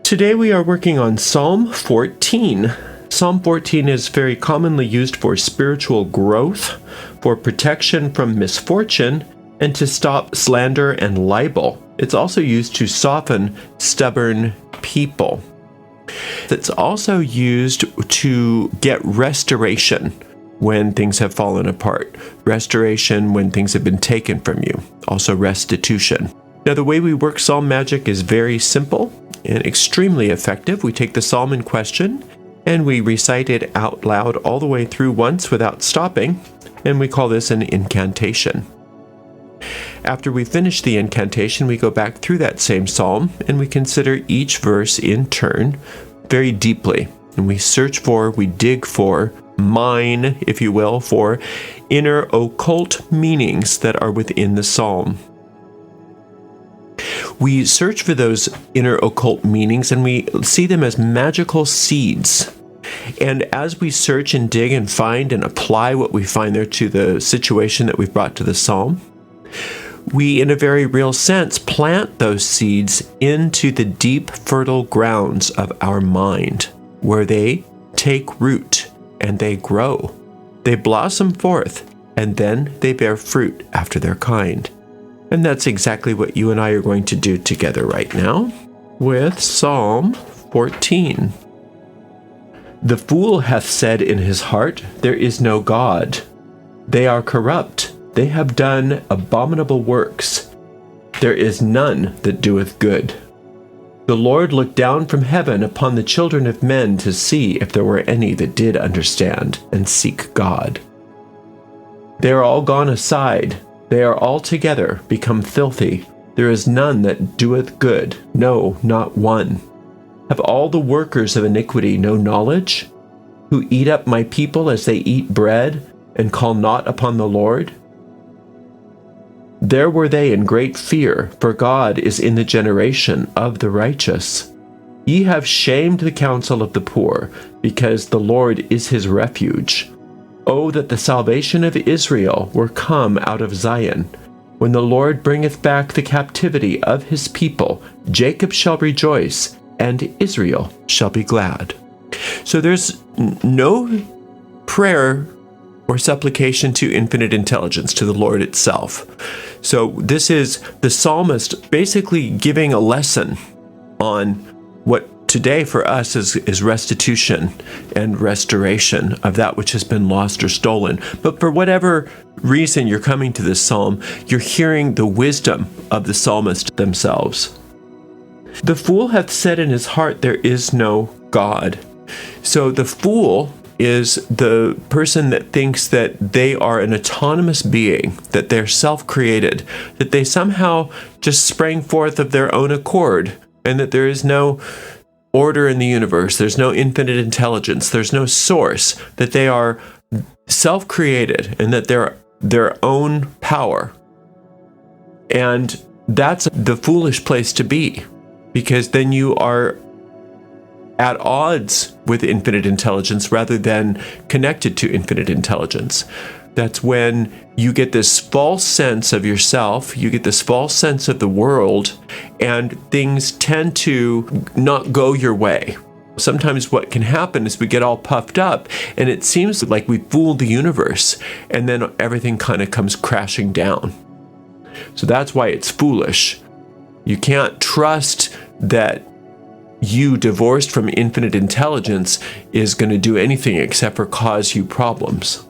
Today we are working on Psalm 14. Psalm 14 is very commonly used for spiritual growth, for protection from misfortune, and to stop slander and libel. It's also used to soften stubborn people. It's also used to get restoration when things have fallen apart. Restoration when things have been taken from you. Also restitution. Now, the way we work psalm magic is very simple and extremely effective. We take the psalm in question and we recite it out loud all the way through once without stopping, and we call this an incantation. After we finish the incantation, we go back through that same psalm and we consider each verse in turn very deeply. And we search for, we dig for, mine, if you will, for inner occult meanings that are within the psalm. We search for those inner occult meanings and we see them as magical seeds. And as we search and dig and find and apply what we find there to the situation that we've brought to the psalm, we, in a very real sense, plant those seeds into the deep, fertile grounds of our mind, where they take root and they grow. They blossom forth, and then they bear fruit after their kind. And that's exactly what you and I are going to do together right now with Psalm 14. The fool hath said in his heart, there is no God. They are corrupt. They have done abominable works. There is none that doeth good. The Lord looked down from heaven upon the children of men to see if there were any that did understand and seek God. They are all gone aside. They are altogether become filthy. There is none that doeth good, no, not one. Have all the workers of iniquity no knowledge? Who eat up my people as they eat bread, and call not upon the Lord? There were they in great fear, for God is in the generation of the righteous. Ye have shamed the counsel of the poor, because the Lord is his refuge. Oh, that the salvation of Israel were come out of Zion. When the Lord bringeth back the captivity of his people, Jacob shall rejoice, and Israel shall be glad. So there's no prayer or supplication to infinite intelligence, to the Lord itself. So this is the psalmist basically giving a lesson on what today for us is restitution and restoration of that which has been lost or stolen. But for whatever reason you're coming to this psalm, you're hearing the wisdom of the psalmist themselves. The fool hath said in his heart, there is no God. So the fool is the person that thinks that they are an autonomous being, that they're self-created, that they somehow just sprang forth of their own accord, and that there is no order in the universe, there's no infinite intelligence, there's no source, that they are self-created, and that they're their own power. And that's the foolish place to be, because then you are at odds with infinite intelligence rather than connected to infinite intelligence. That's when you get this false sense of yourself, you get this false sense of the world, and things tend to not go your way. Sometimes what can happen is we get all puffed up, and it seems like we fooled the universe, and then everything kind of comes crashing down. So that's why it's foolish. You can't trust that you, divorced from infinite intelligence, is going to do anything except for cause you problems.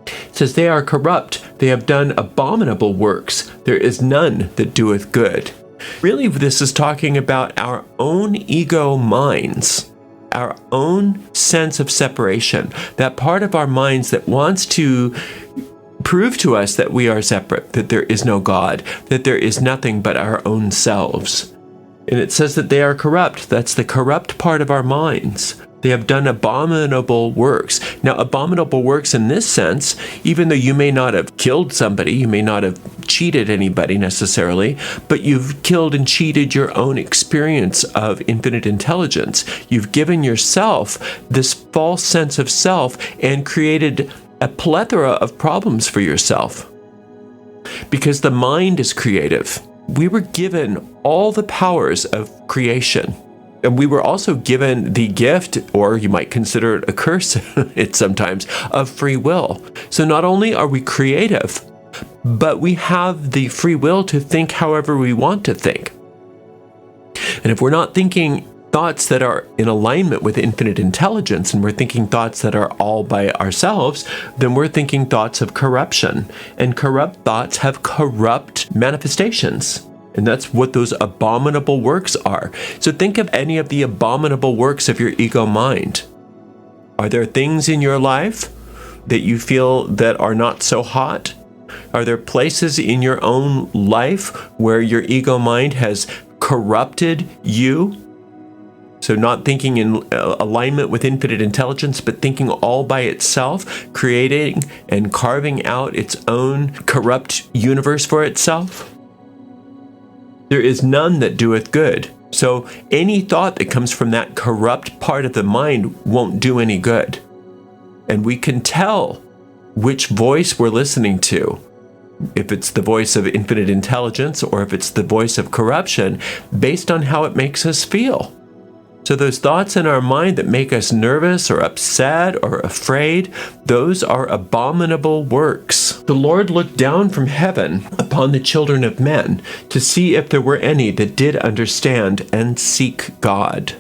It says, they are corrupt, they have done abominable works, there is none that doeth good. Really, this is talking about our own ego minds, our own sense of separation, that part of our minds that wants to prove to us that we are separate, that there is no God, that there is nothing but our own selves. And it says that they are corrupt. That's the corrupt part of our minds. They have done abominable works. Now, abominable works in this sense, even though you may not have killed somebody, you may not have cheated anybody necessarily, but you've killed and cheated your own experience of infinite intelligence. You've given yourself this false sense of self and created a plethora of problems for yourself. Because the mind is creative. we were given all the powers of creation. And we were also given the gift, or you might consider it a curse, it sometimes, of free will. So not only are we creative, but we have the free will to think however we want to think. And if we're not thinking thoughts that are in alignment with infinite intelligence, and we're thinking thoughts that are all by ourselves, then we're thinking thoughts of corruption. And corrupt thoughts have corrupt manifestations. And that's what those abominable works are. So think of any of the abominable works of your ego mind. Are there things in your life that you feel that are not so hot? Are there places in your own life where your ego mind has corrupted you? So not thinking in alignment with infinite intelligence, but thinking all by itself, creating and carving out its own corrupt universe for itself? There is none that doeth good. So any thought that comes from that corrupt part of the mind won't do any good. And we can tell which voice we're listening to, if it's the voice of infinite intelligence or if it's the voice of corruption, based on how it makes us feel. So those thoughts in our mind that make us nervous or upset or afraid, those are abominable works. The Lord looked down from heaven upon the children of men to see if there were any that did understand and seek God.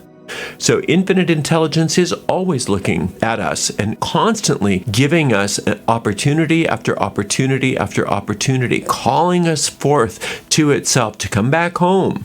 So infinite intelligence is always looking at us and constantly giving us an opportunity after opportunity after opportunity, calling us forth to itself to come back home,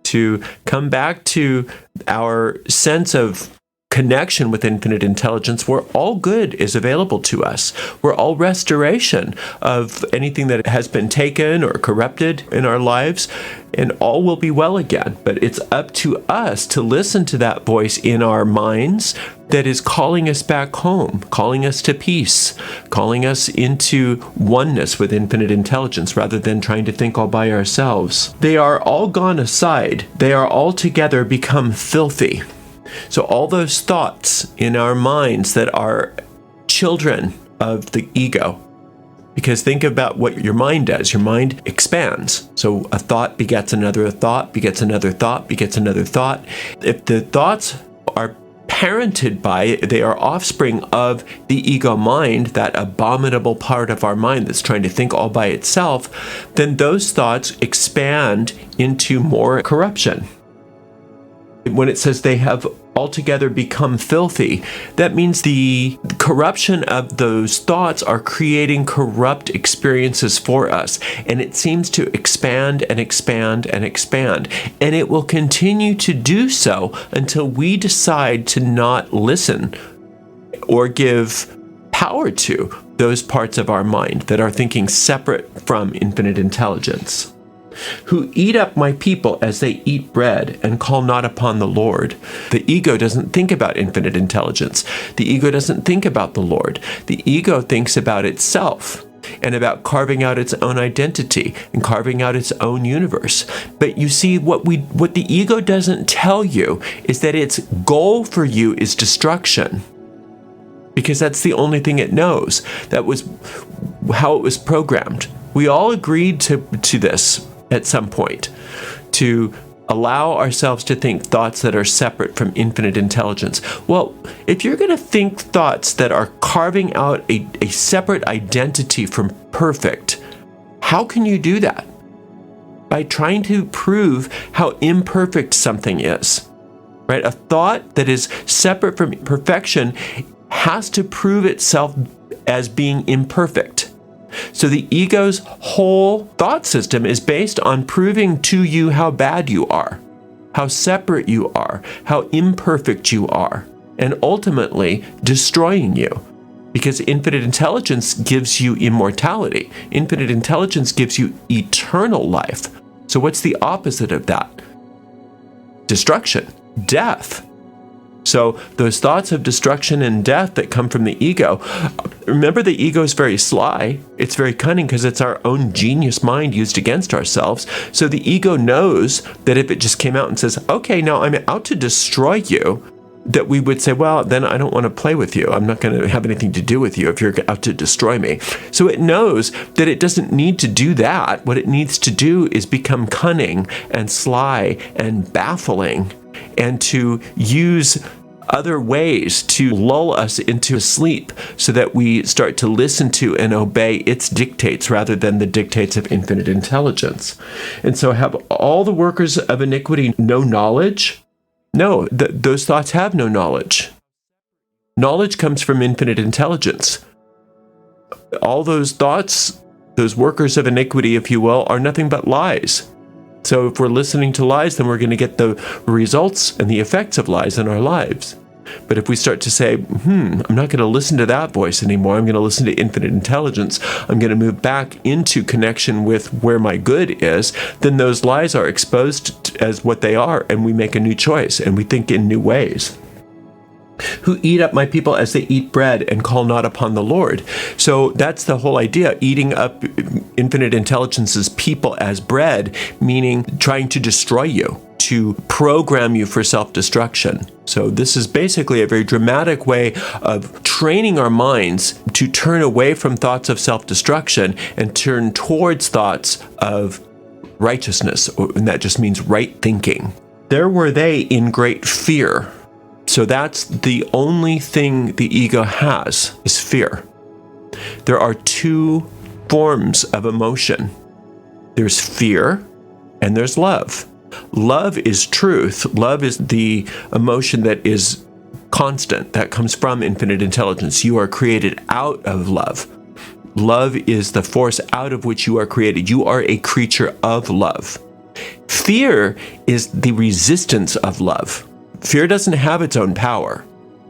to come back to our sense of connection with infinite intelligence, where all good is available to us, where all restoration of anything that has been taken or corrupted in our lives, and all will be well again. But it's up to us to listen to that voice in our minds that is calling us back home, calling us to peace, calling us into oneness with infinite intelligence rather than trying to think all by ourselves. They are all gone aside. They are altogether become filthy. So all those thoughts in our minds that are children of the ego, because think about what your mind does. Your mind expands. So a thought begets another thought, begets another thought, begets another thought. If the thoughts are parented by, they are offspring of the ego mind, that abominable part of our mind that's trying to think all by itself, then those thoughts expand into more corruption. When it says they have altogether become filthy, that means the corruption of those thoughts are creating corrupt experiences for us. And it seems to expand and expand and expand. And it will continue to do so until we decide to not listen or give power to those parts of our mind that are thinking separate from infinite intelligence. Who eat up my people as they eat bread and call not upon the Lord. The ego doesn't think about infinite intelligence. The ego doesn't think about the Lord. The ego thinks about itself and about carving out its own identity and carving out its own universe. But you see, what the ego doesn't tell you is that its goal for you is destruction. Because that's the only thing it knows. That was how it was programmed. We all agreed to this at some point, to allow ourselves to think thoughts that are separate from infinite intelligence. Well, if you're going to think thoughts that are carving out a separate identity from perfect, how can you do that? By trying to prove how imperfect something is, right? A thought that is separate from perfection has to prove itself as being imperfect. So the ego's whole thought system is based on proving to you how bad you are, how separate you are, how imperfect you are, and ultimately destroying you. Because infinite intelligence gives you immortality. Infinite intelligence gives you eternal life. So what's the opposite of that? Destruction, death. So those thoughts of destruction and death that come from the ego, remember the ego is very sly. It's very cunning because it's our own genius mind used against ourselves. So the ego knows that if it just came out and says, okay, now I'm out to destroy you, that we would say, well, then I don't want to play with you. I'm not going to have anything to do with you if you're out to destroy me. So it knows that it doesn't need to do that. What it needs to do is become cunning and sly and baffling, and to use other ways to lull us into sleep so that we start to listen to and obey its dictates rather than the dictates of infinite intelligence. And so have all the workers of iniquity no knowledge? No, those thoughts have no knowledge. Knowledge comes from infinite intelligence. All those thoughts, those workers of iniquity, if you will, are nothing but lies. So if we're listening to lies, then we're going to get the results and the effects of lies in our lives. But if we start to say, I'm not going to listen to that voice anymore, I'm going to listen to infinite intelligence, I'm going to move back into connection with where my good is, then those lies are exposed as what they are, and we make a new choice, and we think in new ways. Who eat up my people as they eat bread and call not upon the Lord. So that's the whole idea, eating up infinite intelligence's people as bread, meaning trying to destroy you, to program you for self-destruction. So this is basically a very dramatic way of training our minds to turn away from thoughts of self-destruction and turn towards thoughts of righteousness, and that just means right thinking. There were they in great fear. So that's the only thing the ego has, is fear. There are two forms of emotion. There's fear and there's love. Love is truth. Love is the emotion that is constant, that comes from infinite intelligence. You are created out of love. Love is the force out of which you are created. You are a creature of love. Fear is the resistance of love. Fear doesn't have its own power.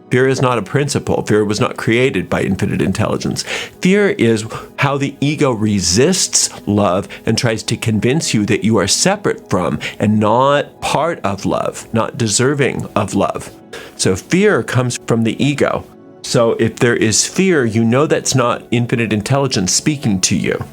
Fear is not a principle. Fear was not created by infinite intelligence. Fear is how the ego resists love and tries to convince you that you are separate from and not part of love, not deserving of love. So fear comes from the ego. So if there is fear, you know that's not infinite intelligence speaking to you.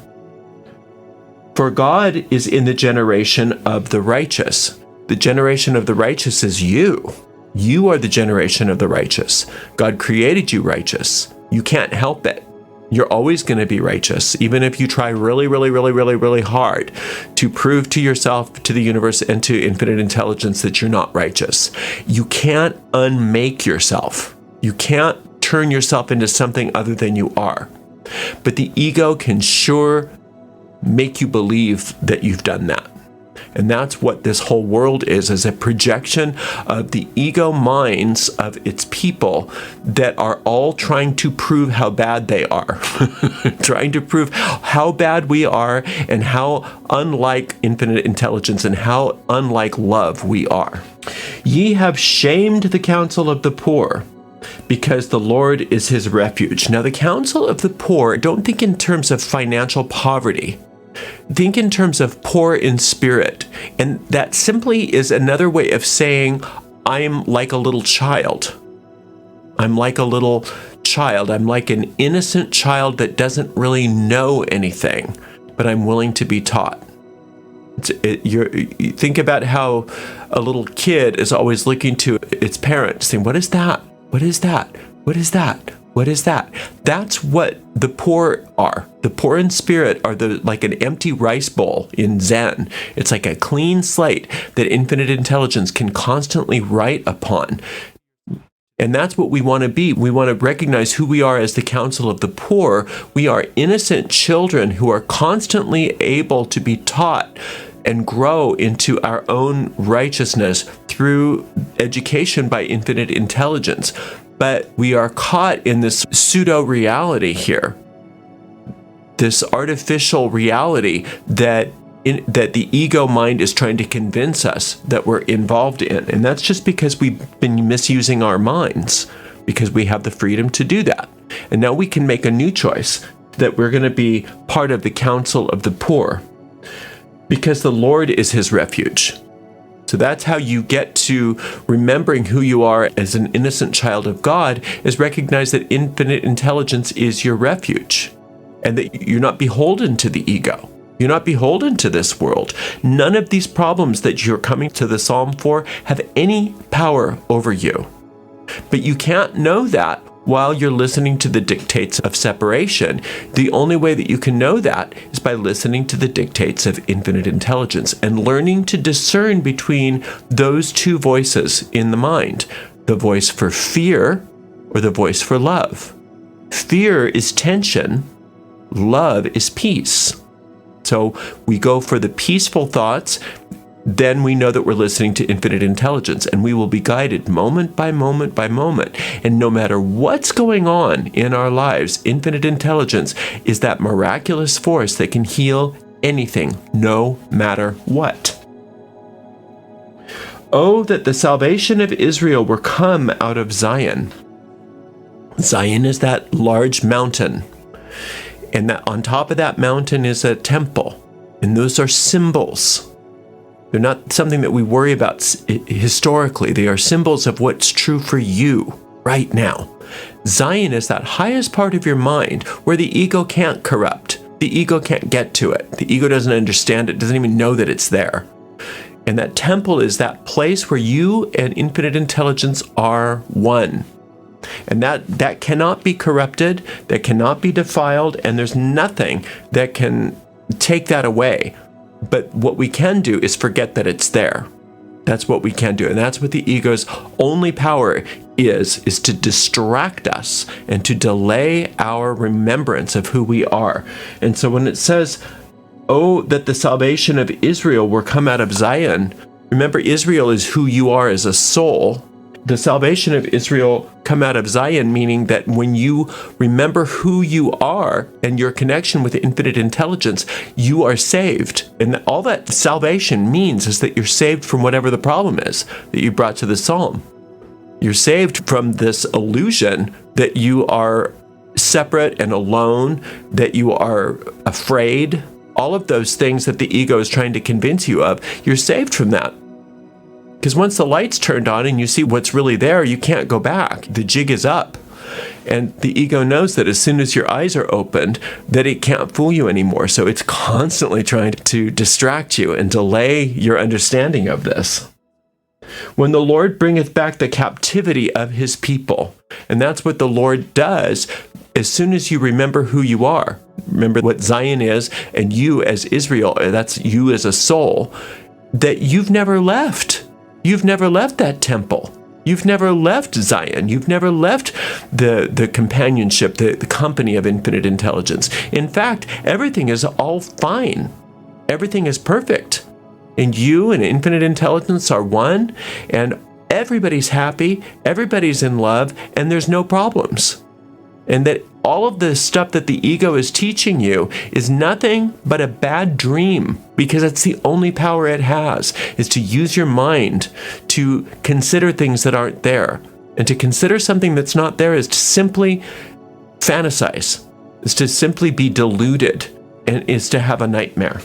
For God is in the generation of the righteous. The generation of the righteous is you. You are the generation of the righteous. God created you righteous. You can't help it. You're always going to be righteous, even if you try really hard to prove to yourself, to the universe, and to infinite intelligence that you're not righteous. You can't unmake yourself. You can't turn yourself into something other than you are. But the ego can sure make you believe that you've done that. And that's what this whole world is a projection of the ego minds of its people that are all trying to prove how bad they are. Trying to prove how bad we are and how unlike infinite intelligence and how unlike love we are. Ye have shamed the counsel of the poor, because the Lord is his refuge. Now, the counsel of the poor, don't think in terms of financial poverty. Think in terms of poor in spirit. And that simply is another way of saying, I'm like a little child. I'm like a little child. I'm like an innocent child that doesn't really know anything, but I'm willing to be taught. You think about how a little kid is always looking to its parents, saying, what is that? What is that? What is that? What is that? That's what the poor are. The poor in spirit are like an empty rice bowl in Zen. It's like a clean slate that infinite intelligence can constantly write upon. And that's what we want to be. We want to recognize who we are as the counsel of the poor. We are innocent children who are constantly able to be taught and grow into our own righteousness through education by infinite intelligence. But we are caught in this pseudo-reality here, this artificial reality that the ego mind is trying to convince us that we're involved in. And that's just because we've been misusing our minds, because we have the freedom to do that. And now we can make a new choice that we're going to be part of the counsel of the poor, because the Lord is his refuge. So that's how you get to remembering who you are as an innocent child of God, is recognize that infinite intelligence is your refuge and that you're not beholden to the ego. You're not beholden to this world. None of these problems that you're coming to the psalm for have any power over you. But you can't know that while you're listening to the dictates of separation. The only way that you can know that is by listening to the dictates of infinite intelligence and learning to discern between those two voices in the mind, the voice for fear or the voice for love. Fear is tension, love is peace. So we go for the peaceful thoughts, then we know that we're listening to infinite intelligence, and we will be guided moment by moment by moment. And no matter what's going on in our lives, infinite intelligence is that miraculous force that can heal anything, no matter what. Oh, that the salvation of Israel were come out of Zion. Zion is that large mountain, and that on top of that mountain is a temple, and those are symbols. They're not something that we worry about historically. They are symbols of what's true for you right now. Zion is that highest part of your mind where the ego can't corrupt. The ego can't get to it. The ego doesn't understand it, doesn't even know that it's there. And that temple is that place where you and infinite intelligence are one. And that cannot be corrupted, that cannot be defiled, and there's nothing that can take that away. But what we can do is forget that it's there. That's what we can do. And that's what the ego's only power is to distract us and to delay our remembrance of who we are. And so when it says, oh, that the salvation of Israel were come out of Zion, remember, Israel is who you are as a soul. The salvation of Israel come out of Zion, meaning that when you remember who you are and your connection with infinite intelligence, you are saved. And all that salvation means is that you're saved from whatever the problem is that you brought to the psalm. You're saved from this illusion that you are separate and alone, that you are afraid, all of those things that the ego is trying to convince you of. You're saved from that. Because once the light's turned on and you see what's really there, you can't go back. The jig is up. And the ego knows that as soon as your eyes are opened, that it can't fool you anymore. So it's constantly trying to distract you and delay your understanding of this. When the Lord bringeth back the captivity of his people, and that's what the Lord does as soon as you remember who you are. Remember what Zion is, and you as Israel, that's you as a soul, that you've never left. You've never left that temple. You've never left Zion. You've never left the companionship, the company of infinite intelligence. In fact, everything is all fine. Everything is perfect. And you and infinite intelligence are one, and everybody's happy, everybody's in love, and there's no problems. And that all of the stuff that the ego is teaching you is nothing but a bad dream, because it's the only power it has, is to use your mind to consider things that aren't there. And to consider something that's not there is to simply fantasize, is to simply be deluded, and is to have a nightmare.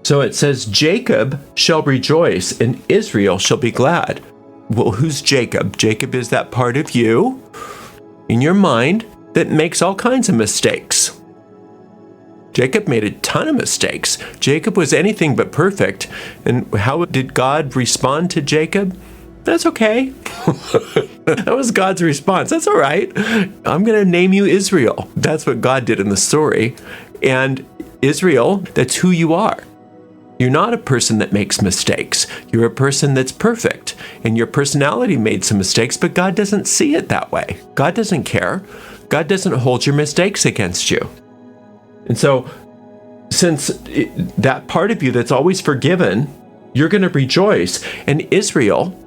So it says, Jacob shall rejoice and Israel shall be glad. Well, who's Jacob? Jacob is that part of you in your mind that makes all kinds of mistakes. Jacob made a ton of mistakes. Jacob was anything but perfect. And how did God respond to Jacob? That's okay. That was God's response. That's all right. I'm going to name you Israel. That's what God did in the story. And Israel, that's who you are. You're not a person that makes mistakes. You're a person that's perfect. And your personality made some mistakes, but God doesn't see it that way. God doesn't care. God doesn't hold your mistakes against you. And so, since that part of you that's always forgiven, you're going to rejoice. And Israel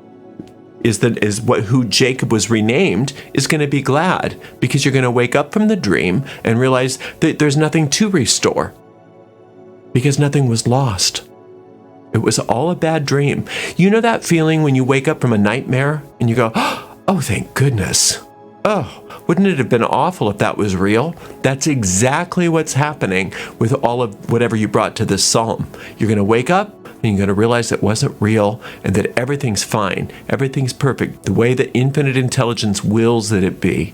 who Jacob was renamed, is going to be glad, because you're going to wake up from the dream and realize that there's nothing to restore. Because nothing was lost. It was all a bad dream. You know that feeling when you wake up from a nightmare and you go, oh, thank goodness. Oh, wouldn't it have been awful if that was real? That's exactly what's happening with all of whatever you brought to this psalm. You're going to wake up and you're going to realize it wasn't real and that everything's fine. Everything's perfect, the way that infinite intelligence wills that it be.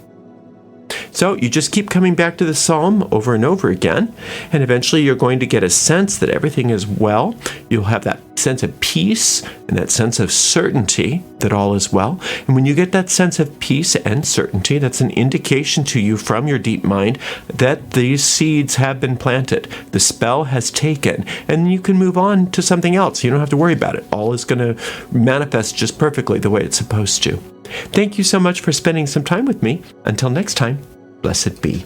So you just keep coming back to the psalm over and over again, and eventually you're going to get a sense that everything is well. You'll have that sense of peace and that sense of certainty that all is well. And when you get that sense of peace and certainty, that's an indication to you from your deep mind that these seeds have been planted. The spell has taken, and you can move on to something else. You don't have to worry about it. All is going to manifest just perfectly the way it's supposed to. Thank you so much for spending some time with me. Until next time, blessed be.